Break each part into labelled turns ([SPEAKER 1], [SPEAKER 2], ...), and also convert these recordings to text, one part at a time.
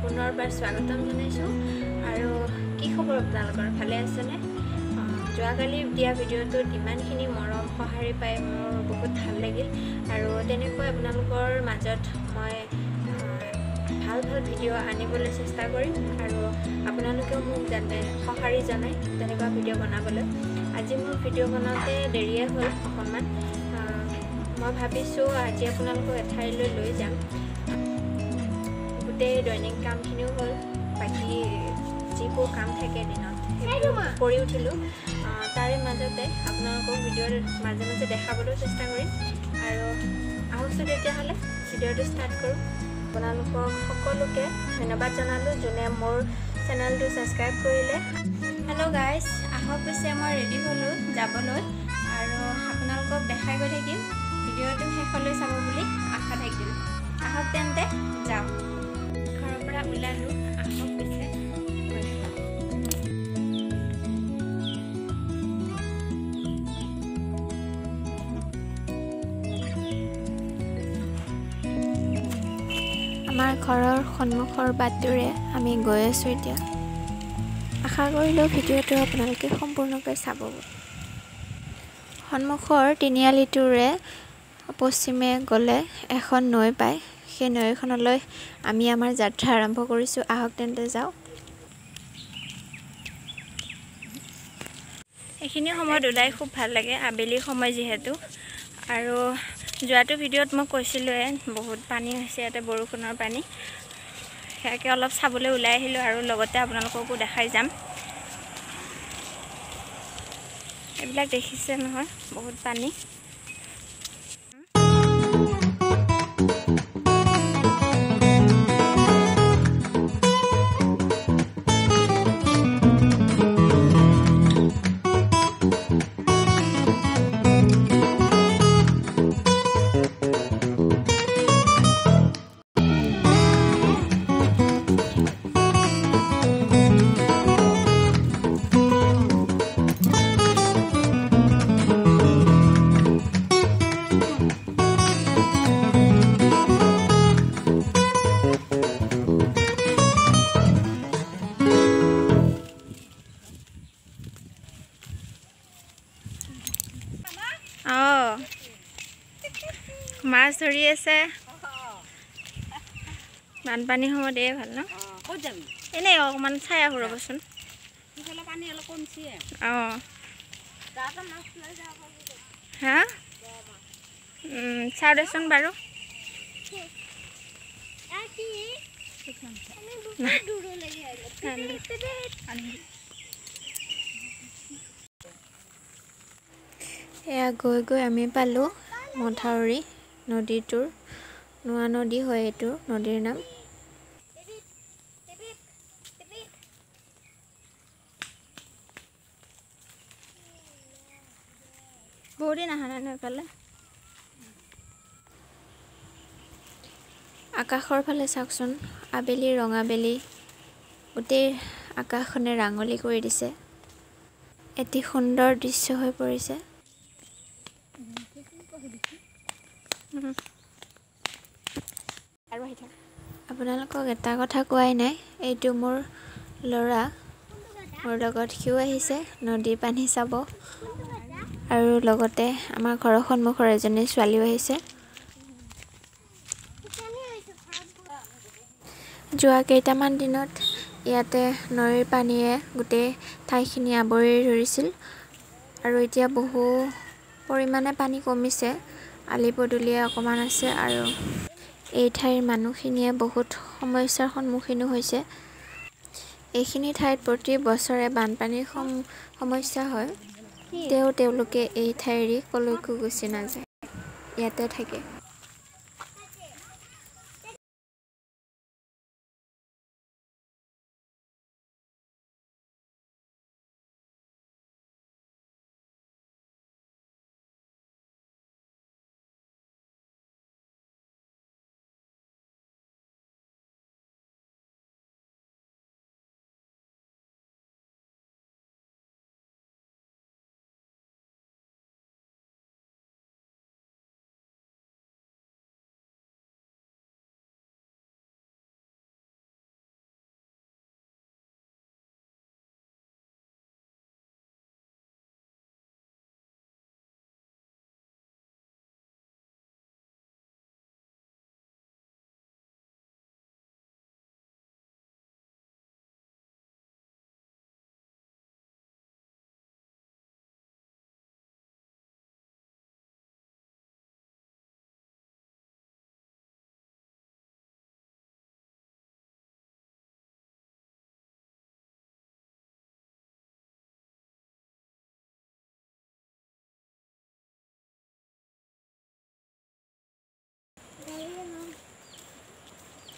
[SPEAKER 1] পুনৰবাৰ স্বাগতম জনাইছোঁ। আৰু কি খবৰ আপোনালোকৰ, ভালে আছেনে? যোৱাকালি দিয়া ভিডিঅ'টোত ইমানখিনি মৰম সঁহাৰি পাই মোৰ বহুত ভাল লাগিল। আৰু তেনেকৈ আপোনালোকৰ মাজত মই ভাল ভিডিঅ' আনিবলৈ চেষ্টা কৰিম আৰু আপোনালোকেও মোক যাতে সঁহাৰি জনায় তেনেকুৱা ভিডিঅ' বনাবলৈ। আজি মোৰ ভিডিঅ' বনাওঁতে দেৰিয়ে হ'ল অকণমান। মই ভাবিছোঁ আজি আপোনালোকক এঠাইলৈ লৈ যাম। গোটেই দৈনিক কামখিনিও হ'ল, বাকী যিবোৰ কাম থাকে দিনত সেইবোৰ কৰি উঠিলোঁ। তাৰে মাজতে আপোনালোকক ভিডিঅ'ৰ মাজে মাজে দেখাবলৈ চেষ্টা কৰিম। আৰু আহকচোন তেতিয়াহ'লে ভিডিঅ'টো ষ্টাৰ্ট কৰোঁ। আপোনালোকক সকলোকে ধন্যবাদ জনালোঁ যোনে মোৰ চেনেলটো ছাবস্ক্ৰাইব কৰিলে। হেল্ল' গাইজ, আহক পিছে মই ৰেডি হ'লোঁ যাবলৈ আৰু আপোনালোকক দেখাই গৈ থাকিম। ভিডিঅ'টো শেষলৈ চাব বুলি আশা থাকিল। আহক তেন্তে যাওঁ। ঘৰৰ পৰা ওলালোঁ, আহক পিছে আমাৰ ঘৰৰ সন্মুখৰ বাটটোৰে আমি গৈ আছোঁ এতিয়া। আশা কৰিলোঁ ভিডিঅ'টো আপোনালোকে সম্পূৰ্ণকৈ চাব। সন্মুখৰ তিনিআলিটোৰে পশ্চিমে গ'লে এখন নৈ পায়। সেই নৈখনলৈ আমি আমাৰ যাত্ৰা আৰম্ভ কৰিছোঁ। আহক তেন্তে যাওঁ। এইখিনি সময়ত ওলাই খুব ভাল লাগে, আবেলি সময় যিহেতু। আৰু যোৱাটো ভিডিঅ'ত মই কৈছিলোঁৱে বহুত পানী হৈছে ইয়াতে, বৰষুণৰ পানী। সেয়াকে অলপ চাবলৈ ওলাই আহিলোঁ আৰু লগতে আপোনালোককো দেখাই যাম। এইবিলাক দেখিছে নহয়, বহুত পানী। মাছ ধৰি আছে। বানপানীৰ সময়ত এই ভাল ন? ক'ত যাবি? এনেই অকণমান চাই আহোঁ ৰ'বচোন। পানী অলপ কমছে। হা? চাওঁ দেচোন বাৰু। এয়া গৈ গৈ আমি পালোঁ মথাউৰি নদীটোৰ। নোৱা নদী হয় এইটো নদীৰ নাম। বহুত দিন অহা নাই ন এইফালে। আকাশৰ ফালে চাওকচোন, আবেলি ৰঙাবেলি গোটেই আকাশখনে ৰাঙলী কৰি দিছে। এটি সুন্দৰ দৃশ্য হৈ পৰিছে। আপোনালোকক এটা কথা কোৱাই নাই, এইটো মোৰ ল'ৰা। মোৰ লগত সিও আহিছে নদীৰ পানী চাব। আৰু লগতে আমাৰ ঘৰৰ সন্মুখৰ এজনী ছোৱালীও আহিছে। যোৱা কেইটামান দিনত ইয়াতে নৈৰ পানীয়ে গোটেই ঠাইখিনি আৱৰি ধৰিছিল আৰু এতিয়া বহু পৰিমাণে পানী কমিছে। আলি পদূলিয়ে অকণমান আছে আৰু এই ঠাইৰ মানুহখিনিয়ে বহুত সমস্যাৰ সন্মুখীনো হৈছে। এইখিনি ঠাইত প্ৰতি বছৰে বানপানীৰ সমস্যা হয়। তেওঁলোকে এই ঠাই এৰি কলৈকো গুচি নাযায়, ইয়াতে থাকে।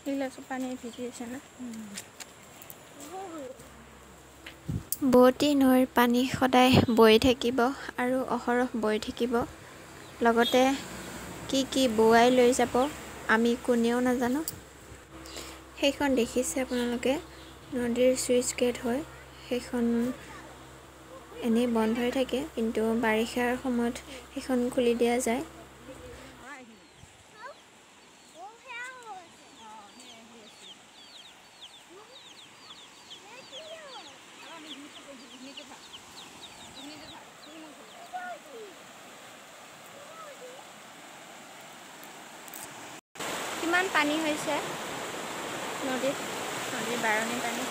[SPEAKER 1] এইগিলা পানী ভিজি আছে না
[SPEAKER 2] বোৱতী নৈৰ পানী সদায় বৈ থাকিব আৰু অহৰহ বৈ থাকিব লগতে কি কি বোৱাই লৈ যাব আমি কোনেও নাজানো সেইখন দেখিছে আপোনালোকে নদীৰ সুইচ গেট হয় সেইখন এনেই বন্ধ হৈ থাকে কিন্তু বাৰিষাৰ সময়ত সেইখন খুলি দিয়া যায়
[SPEAKER 1] কিমান পানী হৈছে নদীৰ বাৰণি পানী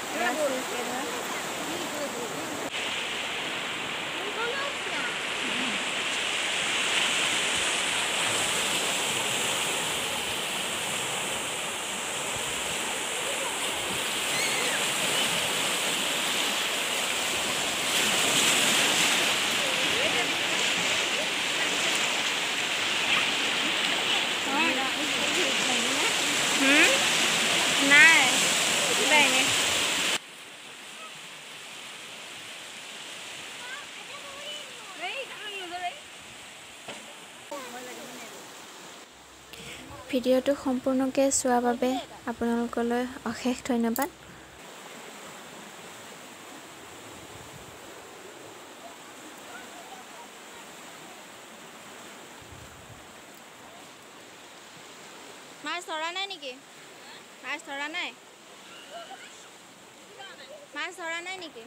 [SPEAKER 1] নাই কিবা এনে
[SPEAKER 2] ভিডিঅ'টো সম্পূৰ্ণকৈ চোৱাৰ বাবে আপোনালোকলৈ অশেষ ধন্যবাদ
[SPEAKER 1] মাছ ধৰা নাই নেকি মাছ ধৰা নাই নেকি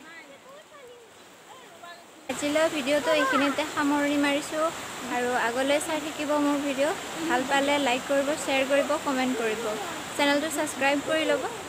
[SPEAKER 1] আজিলৈ ভিডিঅ'টো এইখিনিতে সামৰণি মাৰিছোঁ আৰু আগলৈ চাই থাকিব মোৰ ভিডিঅ' ভাল পালে লাইক কৰিব শ্বেয়াৰ কৰিব কমেণ্ট কৰিব চেনেলটো ছাবস্ক্ৰাইব কৰি ল'ব